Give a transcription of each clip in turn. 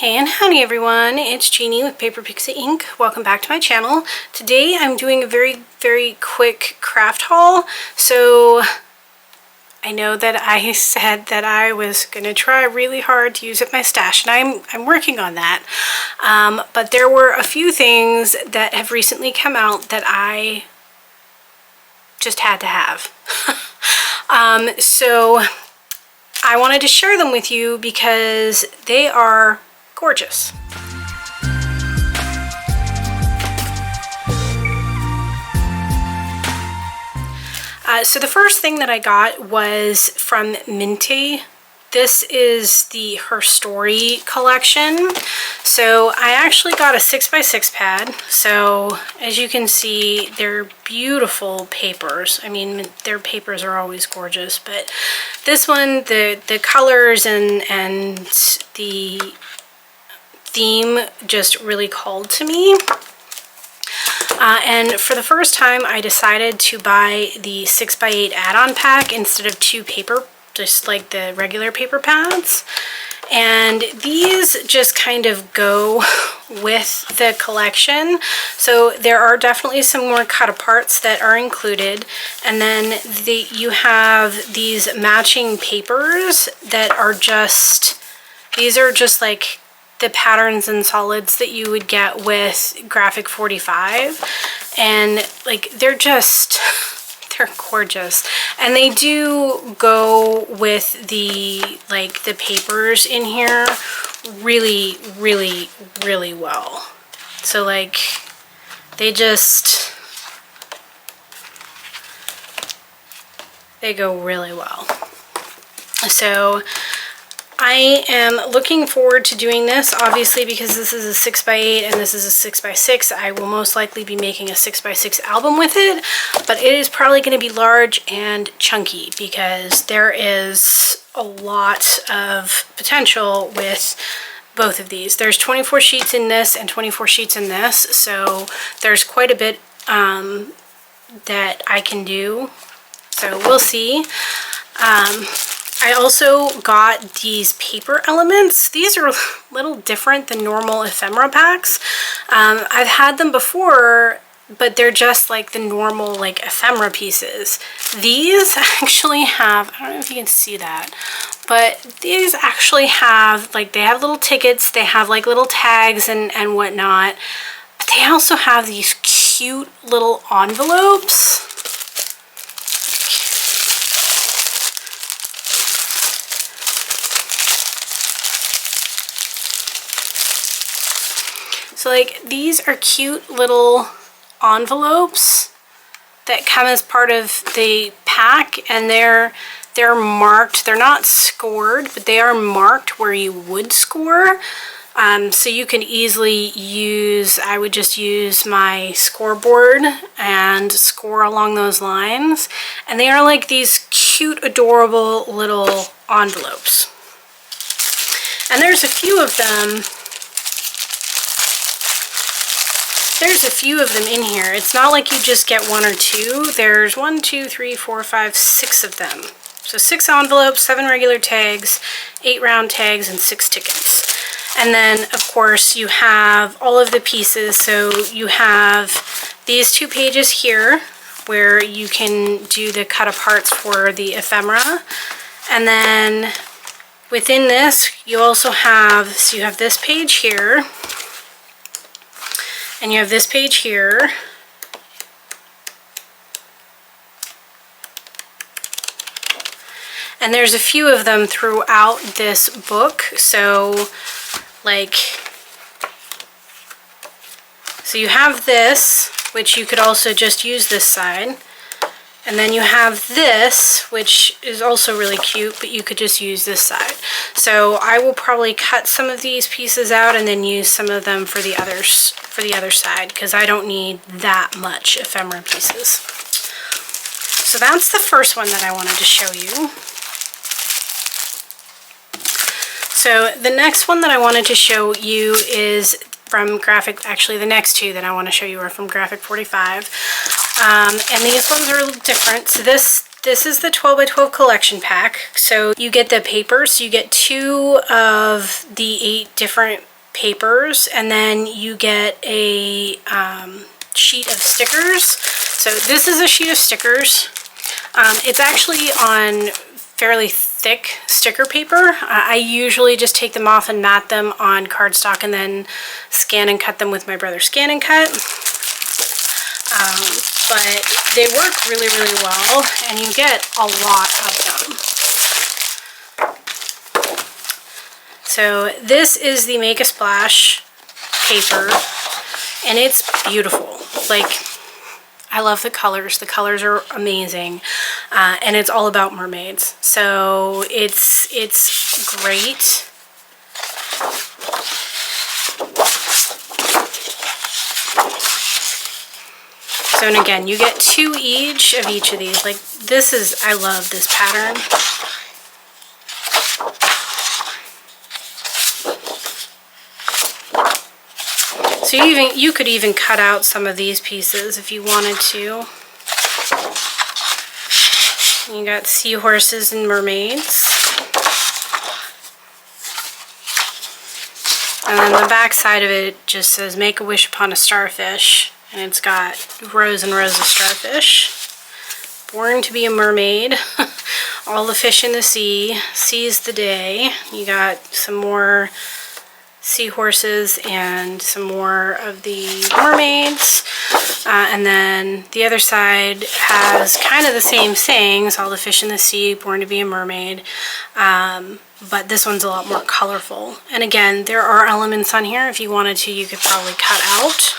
Hey and howdy everyone, it's Jeannie with Paper Pixie Ink. Welcome back to my channel. Today I'm doing a very quick craft haul. So I know that I said that I was going to try really hard to use up my stash, and I'm working on that. But there were a few things that have recently come out that I just had to have. So I wanted to share them with you because they are gorgeous. So the first thing that I got was from Mintay. This is the Her Story collection. So I actually got a 6x6 pad. So as you can see, they're beautiful papers. I mean, their papers are always gorgeous, but this one, the colors and the theme just really called to me. And for the first time, I decided to buy the 6x8 add-on pack instead of two paper, just like the regular paper pads. And these just kind of go with the collection. So there are definitely some more cut aparts that are included. And then you have these matching papers that are just, these are just like the patterns and solids that you would get with Graphic 45, and like they're gorgeous, and they do go with the the papers in here really well. So like they go really well. So I am looking forward to doing this, obviously, because this is a 6x8 and this is a 6x6. I will most likely be making a 6x6 album with it, but it is probably going to be large and chunky because there is a lot of potential with both of these. There's 24 sheets in this and 24 sheets in this, so there's quite a bit that I can do. So we'll see. I also got these paper elements. These are a little different than normal ephemera packs. I've had them before, but they're just like the normal ephemera pieces. These actually have, I don't know if you can see that, but these actually have they have little tickets, they have little tags and whatnot, but they also have these cute little envelopes. So these are cute little envelopes that come as part of the pack, and they're marked. They're not scored, but they are marked where you would score. So you can easily use, I would just use my scoreboard and score along those lines. And they are like these cute, adorable little envelopes. And there's a few of them. There's a few of them in here. It's not like you just get one or two. There's 1, 2, 3, 4, 5, 6 of them. So 6 envelopes, 7 regular tags, 8 round tags, and 6 tickets. And then, of course, you have all of the pieces. So you have these 2 pages here where you can do the cut aparts for the ephemera. And then within this, you also have, so you have this page here. And you have this page here. And there's a few of them throughout this book. So so you have this, which you could also just use this side. And then you have this, which is also really cute, but you could just use this side. So I will probably cut some of these pieces out and then use some of them for the other side, because I don't need that much ephemera pieces. So that's the first one that I wanted to show you. So the next one that I wanted to show you is from Graphic, actually the next two that I want to show you are from Graphic 45. And these ones are a little different. So this is the 12x12 collection pack. So you get the paper, so you get 2 of the 8 different papers, and then you get a sheet of stickers. So this is a sheet of stickers. It's actually on fairly thick sticker paper. I usually just take them off and mat them on cardstock and then scan and cut them with my brother's Scan and Cut. But they work really, really well, and you get a lot of them. So this is the Make a Splash paper, and it's beautiful. Like, I love the colors. The colors are amazing, and it's all about mermaids. So it's great. So, and again, you get 2 each of each of these. Like, this is, I love this pattern. So you could even cut out some of these pieces if you wanted to. You got seahorses and mermaids. And then the back side of it just says "Make a wish upon a starfish." And it's got rows and rows of starfish. Born to be a mermaid. All the fish in the sea. Seize the day. You got some more seahorses and some more of the mermaids. And then the other side has kind of the same things. All the fish in the sea. Born to be a mermaid. But this one's a lot more colorful. And again, there are elements on here. If you wanted to, you could probably cut out.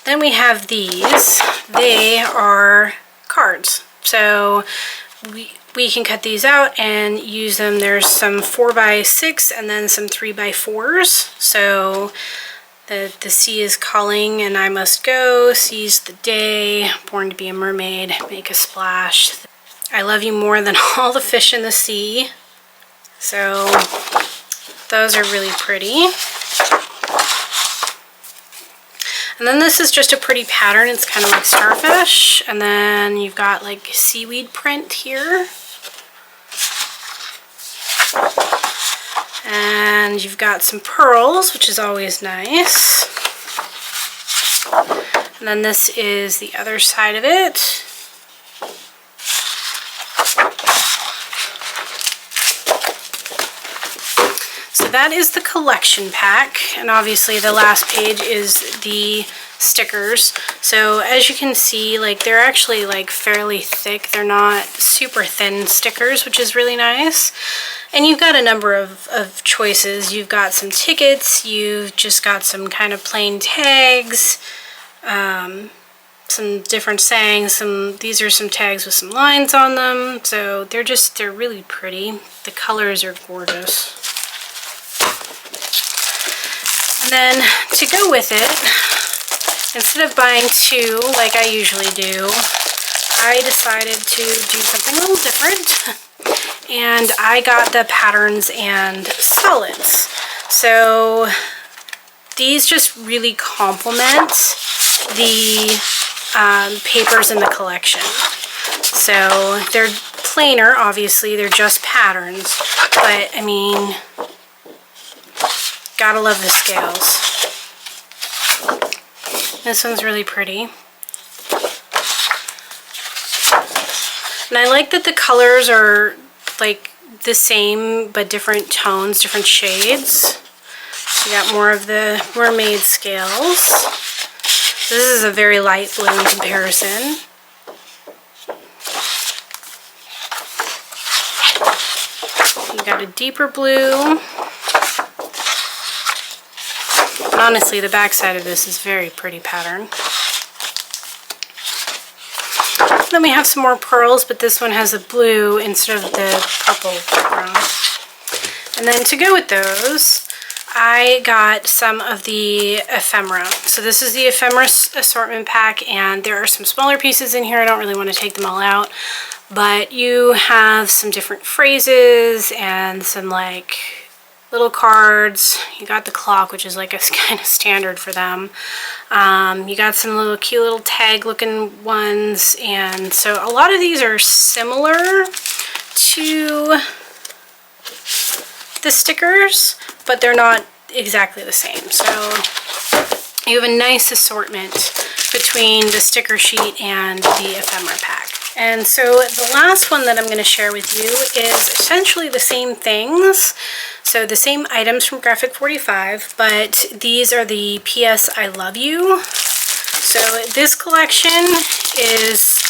Then we have these. They are cards. So we can cut these out and use them. There's some 4x6 and then some 3x4s. So the sea is calling and I must go. Seize the day. Born to be a mermaid. Make a splash. I love you more than all the fish in the sea. So those are really pretty. And then this is just a pretty pattern. It's kind of like starfish. And then you've got like seaweed print here. And you've got some pearls, which is always nice. And then this is the other side of it. So that is the collection pack, and obviously the last page is the stickers. So as you can see, like, they're actually like fairly thick. They're not super thin stickers, which is really nice. And you've got a number of choices. You've got some tickets, you've just got some kind of plain tags, some different sayings. These are some tags with some lines on them. So they're really pretty. The colors are gorgeous. And then to go with it, instead of buying 2 like I usually do, I decided to do something a little different. And I got the patterns and solids. So these just really complement the papers in the collection. So they're plainer, obviously, they're just patterns, but I mean, gotta love the scales. This one's really pretty. And I like that the colors are like the same but different tones, different shades. You got more of the mermaid scales. This is a very light blue in comparison. You got a deeper blue. And honestly, the back side of this is very pretty pattern. Then we have some more pearls, but this one has a blue instead of the purple background. And then to go with those, I got some of the ephemera. So this is the ephemera assortment pack, and there are some smaller pieces in here. I don't really want to take them all out, but you have some different phrases and some like little cards. You got the clock, which is like a kind of standard for them. You got some little cute little tag looking ones, and so a lot of these are similar to the stickers, but they're not exactly the same. So you have a nice assortment between the sticker sheet and the ephemera pack. And so the last one that I'm going to share with you is essentially the same things. So the same items from Graphic 45, but these are the P.S. I Love You. So this collection is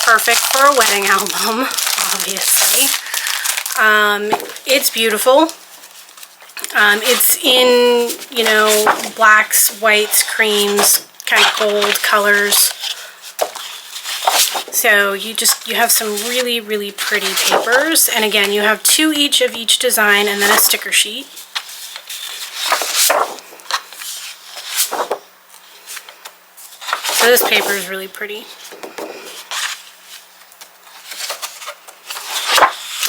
perfect for a wedding album, obviously. It's beautiful. It's in, you know, blacks, whites, creams, kind of gold colors. So you have some really, really pretty papers. And again, you have 2 each of each design and then a sticker sheet. So this paper is really pretty.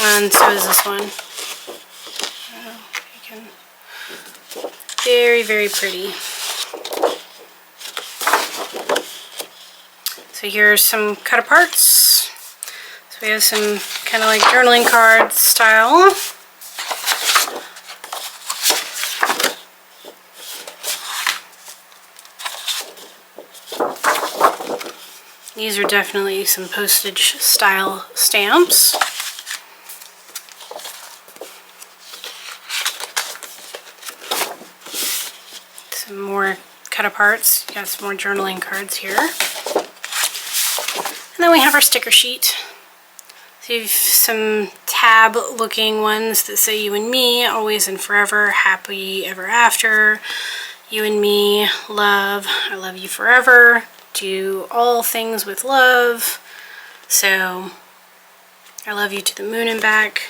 And so is this one. Very, very pretty. So here's some cut aparts. So we have some kind of like journaling card style. These are definitely some postage style stamps. Some more cut aparts. Got some more journaling cards here. And then we have our sticker sheet. So you have some tab looking ones that say you and me, always and forever, happy ever after, you and me, love, I love you forever, do all things with love, so I love you to the moon and back.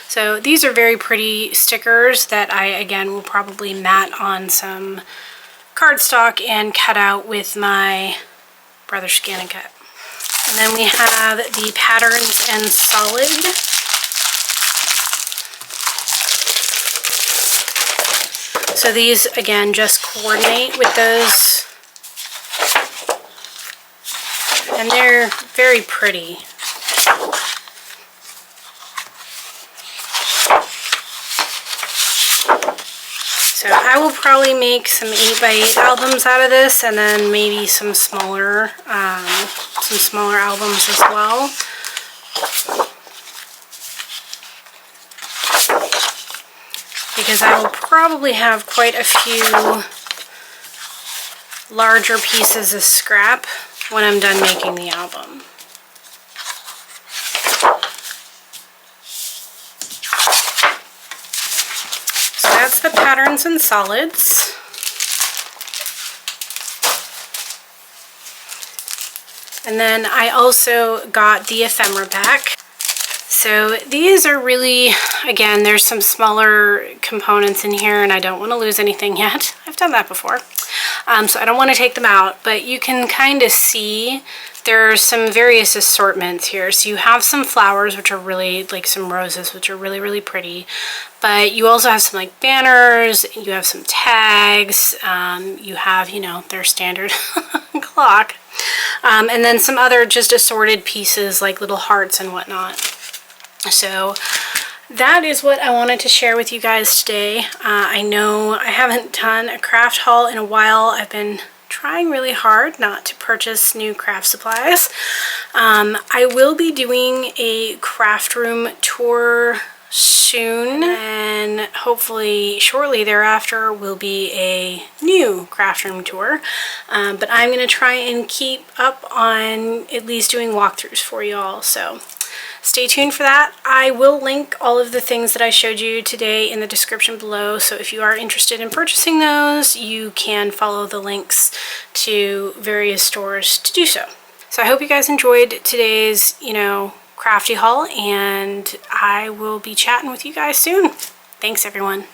So these are very pretty stickers that I, again, will probably mat on some cardstock and cut out with my Brother Scan and Cut. And then we have the patterns and solid. So these, again, just coordinate with those. And they're very pretty. So I will probably make some 8x8 albums out of this, and then maybe some smaller albums as well. Because I will probably have quite a few larger pieces of scrap when I'm done making the album. So that's the patterns and solids. And then I also got the ephemera pack. So these are really, again, there's some smaller components in here and I don't want to lose anything yet. I've done that before. So I don't want to take them out, but you can kind of see there's some various assortments here. So you have some flowers, which are really, like some roses, which are really, really pretty. But you also have some like banners, you have some tags, you have, you know, their standard clock. And then some other just assorted pieces like little hearts and whatnot. So that is what I wanted to share with you guys today. I know I haven't done a craft haul in a while. I've been trying really hard not to purchase new craft supplies. I will be doing a craft room tour soon, and hopefully shortly thereafter will be a new craft room tour. But I'm going to try and keep up on at least doing walkthroughs for y'all. So stay tuned for that. I will link all of the things that I showed you today in the description below, so if you are interested in purchasing those, you can follow the links to various stores to do so. So I hope you guys enjoyed today's, crafty haul, and I will be chatting with you guys soon. Thanks, everyone.